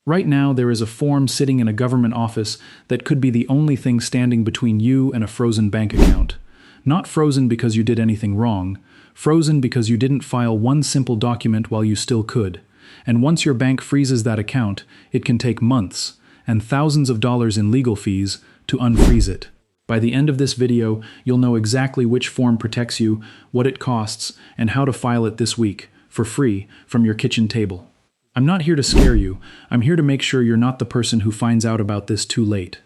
Right now, there is a form sitting in a government office that could be the only thing standing between you and a frozen bank account. Not frozen because you did anything wrong, frozen because you didn't file one simple document while you still could. And once your bank freezes that account, it can take months and thousands of dollars in legal fees to unfreeze it. By the end of this video, you'll know exactly which form protects you, what it costs, and how to file it this week, for free, from your kitchen table. I'm not here to scare you. I'm here to make sure you're not the person who finds out about this too late.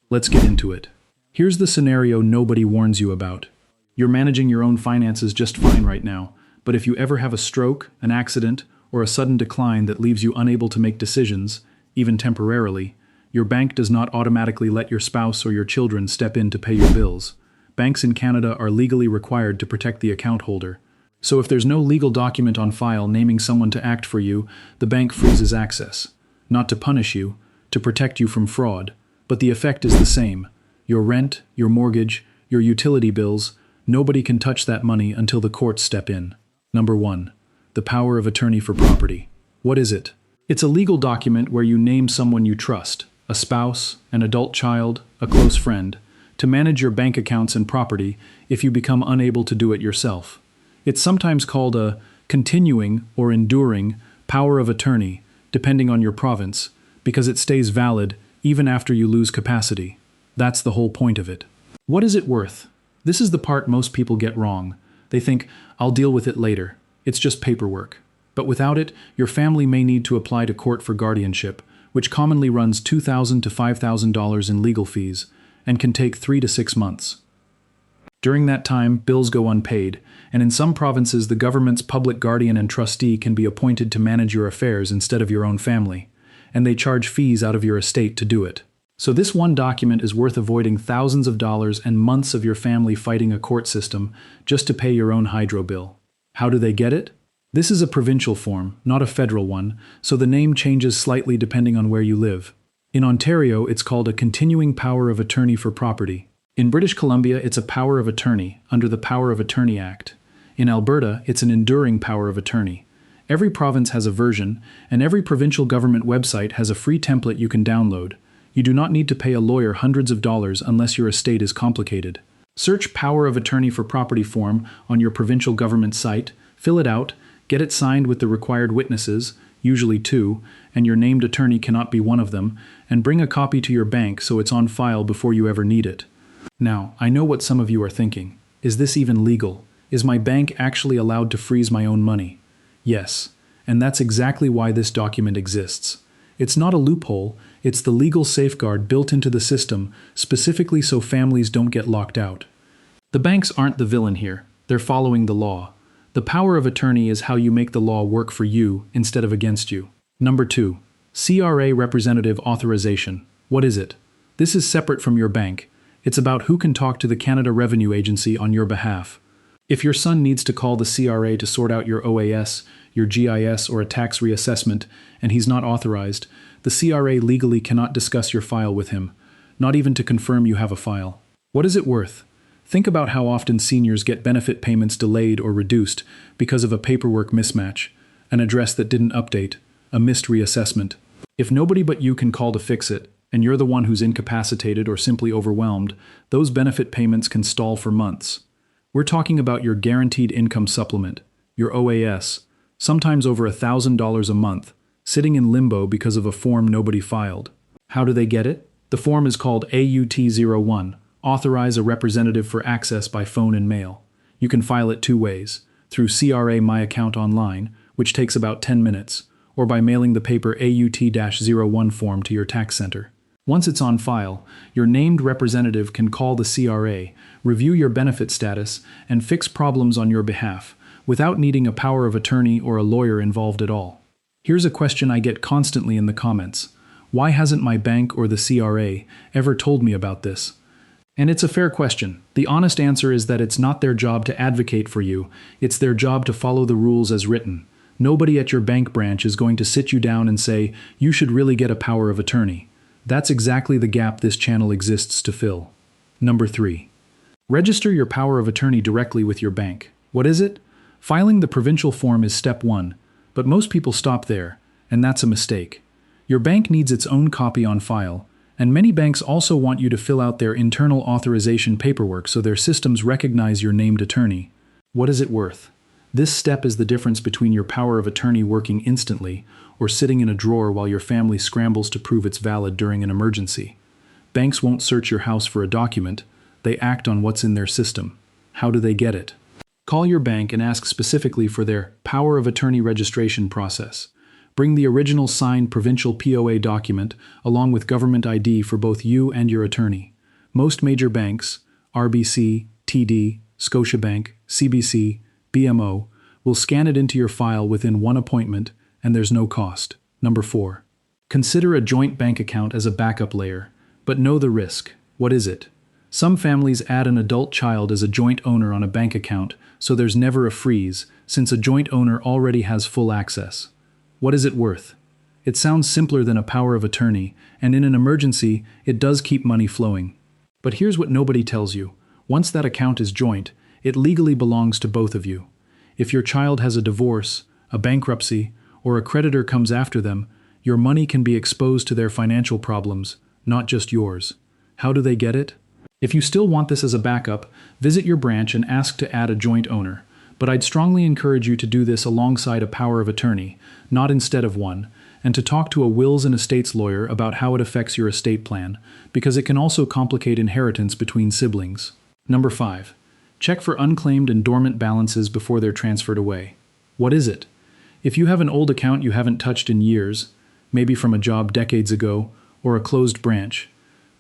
Let's get into it. Here's the scenario nobody warns you about. You're managing your own finances just fine right now, but if you ever have a stroke, an accident, or a sudden decline that leaves you unable to make decisions, even temporarily, your bank does not automatically let your spouse or your children step in to pay your bills. Banks in Canada are legally required to protect the account holder. So if there's no legal document on file naming someone to act for you, the bank freezes access. Not to punish you, to protect you from fraud, but the effect is the same. Your rent, your mortgage, your utility bills, nobody can touch that money until the courts step in. Number 1. The power of attorney for property. What is it? It's a legal document where you name someone you trust, a spouse, an adult child, a close friend, to manage your bank accounts and property if you become unable to do it yourself. It's sometimes called a continuing or enduring power of attorney, depending on your province, because it stays valid even after you lose capacity. That's the whole point of it. What is it worth? This is the part most people get wrong. They think, I'll deal with it later. It's just paperwork. But without it, your family may need to apply to court for guardianship, which commonly runs $2,000 to $5,000 in legal fees, and can take 3 to 6 months. During that time, bills go unpaid, and in some provinces the government's public guardian and trustee can be appointed to manage your affairs instead of your own family, and they charge fees out of your estate to do it. So this one document is worth avoiding thousands of dollars and months of your family fighting a court system just to pay your own hydro bill. How do they get it? This is a provincial form, not a federal one, so the name changes slightly depending on where you live. In Ontario, it's called a continuing power of attorney for property. In British Columbia, it's a power of attorney, under the Power of Attorney Act. In Alberta, it's an enduring power of attorney. Every province has a version, and every provincial government website has a free template you can download. You do not need to pay a lawyer hundreds of dollars unless your estate is complicated. Search Power of Attorney for Property form on your provincial government site, fill it out, get it signed with the required witnesses, usually 2, and your named attorney cannot be one of them, and bring a copy to your bank so it's on file before you ever need it. Now, I know what some of you are thinking. Is this even legal? Is my bank actually allowed to freeze my own money? Yes, and that's exactly why this document exists. It's not a loophole, it's the legal safeguard built into the system specifically so families don't get locked out. The banks aren't the villain here, they're following the law. The power of attorney is how you make the law work for you instead of against you. Number 2. CRA Representative Authorization. What is it? This is separate from your bank. It's about who can talk to the Canada Revenue Agency on your behalf. If your son needs to call the CRA to sort out your OAS, your GIS, or a tax reassessment, and he's not authorized, the CRA legally cannot discuss your file with him, not even to confirm you have a file. What is it worth? Think about how often seniors get benefit payments delayed or reduced because of a paperwork mismatch, an address that didn't update, a missed reassessment. If nobody but you can call to fix it, and you're the one who's incapacitated or simply overwhelmed, those benefit payments can stall for months. We're talking about your Guaranteed Income Supplement, your OAS, sometimes over $1,000 a month, sitting in limbo because of a form nobody filed. How do they get it? The form is called AUT01, Authorize a Representative for Access by Phone and Mail. You can file it 2 ways, through CRA My Account Online, which takes about 10 minutes, or by mailing the paper AUT-01 form to your tax center. Once it's on file, your named representative can call the CRA, review your benefit status, and fix problems on your behalf, without needing a power of attorney or a lawyer involved at all. Here's a question I get constantly in the comments. Why hasn't my bank or the CRA ever told me about this? And it's a fair question. The honest answer is that it's not their job to advocate for you, it's their job to follow the rules as written. Nobody at your bank branch is going to sit you down and say, you should really get a power of attorney. That's exactly the gap this channel exists to fill. Number 3. Register your power of attorney directly with your bank. What is it? Filing the provincial form is step 1, but most people stop there, and that's a mistake. Your bank needs its own copy on file, and many banks also want you to fill out their internal authorization paperwork so their systems recognize your named attorney. What is it worth? This step is the difference between your power of attorney working instantly or sitting in a drawer while your family scrambles to prove it's valid during an emergency. Banks won't search your house for a document, they act on what's in their system. How do they get it? Call your bank and ask specifically for their power of attorney registration process. Bring the original signed provincial POA document along with government ID for both you and your attorney. Most major banks, RBC, TD, Scotiabank, CBC, BMO, will scan it into your file within one appointment, and there's no cost. Number 4. Consider a joint bank account as a backup layer, but know the risk. What is it? Some families add an adult child as a joint owner on a bank account, so there's never a freeze, since a joint owner already has full access. What is it worth? It sounds simpler than a power of attorney, and in an emergency, it does keep money flowing. But here's what nobody tells you. Once that account is joint, it legally belongs to both of you. If your child has a divorce, a bankruptcy, or a creditor comes after them, your money can be exposed to their financial problems, not just yours. How do they get it? If you still want this as a backup, visit your branch and ask to add a joint owner. But I'd strongly encourage you to do this alongside a power of attorney, not instead of one, and to talk to a wills and estates lawyer about how it affects your estate plan, because it can also complicate inheritance between siblings. Number 5. Check for unclaimed and dormant balances before they're transferred away. What is it? If you have an old account you haven't touched in years, maybe from a job decades ago, or a closed branch,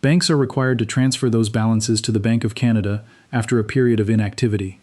banks are required to transfer those balances to the Bank of Canada after a period of inactivity.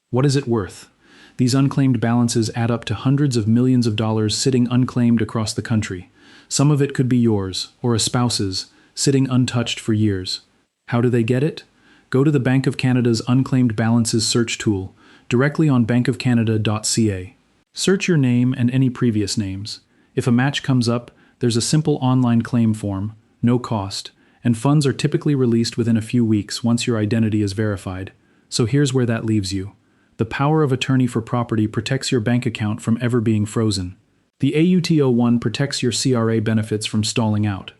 What is it worth? These unclaimed balances add up to hundreds of millions of dollars sitting unclaimed across the country. Some of it could be yours, or a spouse's, sitting untouched for years. How do they get it? Go to the Bank of Canada's Unclaimed Balances search tool, directly on bankofcanada.ca. Search your name and any previous names. If a match comes up, there's a simple online claim form, no cost, and funds are typically released within a few weeks once your identity is verified. So here's where that leaves you. The power of attorney for property protects your bank account from ever being frozen. The AUT01 protects your CRA benefits from stalling out.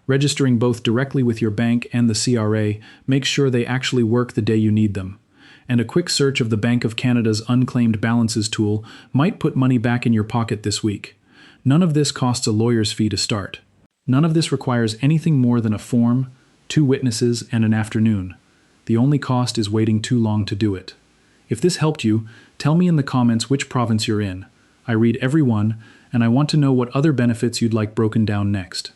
Registering both directly with your bank and the CRA makes sure they actually work the day you need them. And a quick search of the Bank of Canada's Unclaimed Balances tool might put money back in your pocket this week. None of this costs a lawyer's fee to start. None of this requires anything more than a form, 2 witnesses, and an afternoon. The only cost is waiting too long to do it. If this helped you, tell me in the comments which province you're in. I read every one, and I want to know what other benefits you'd like broken down next.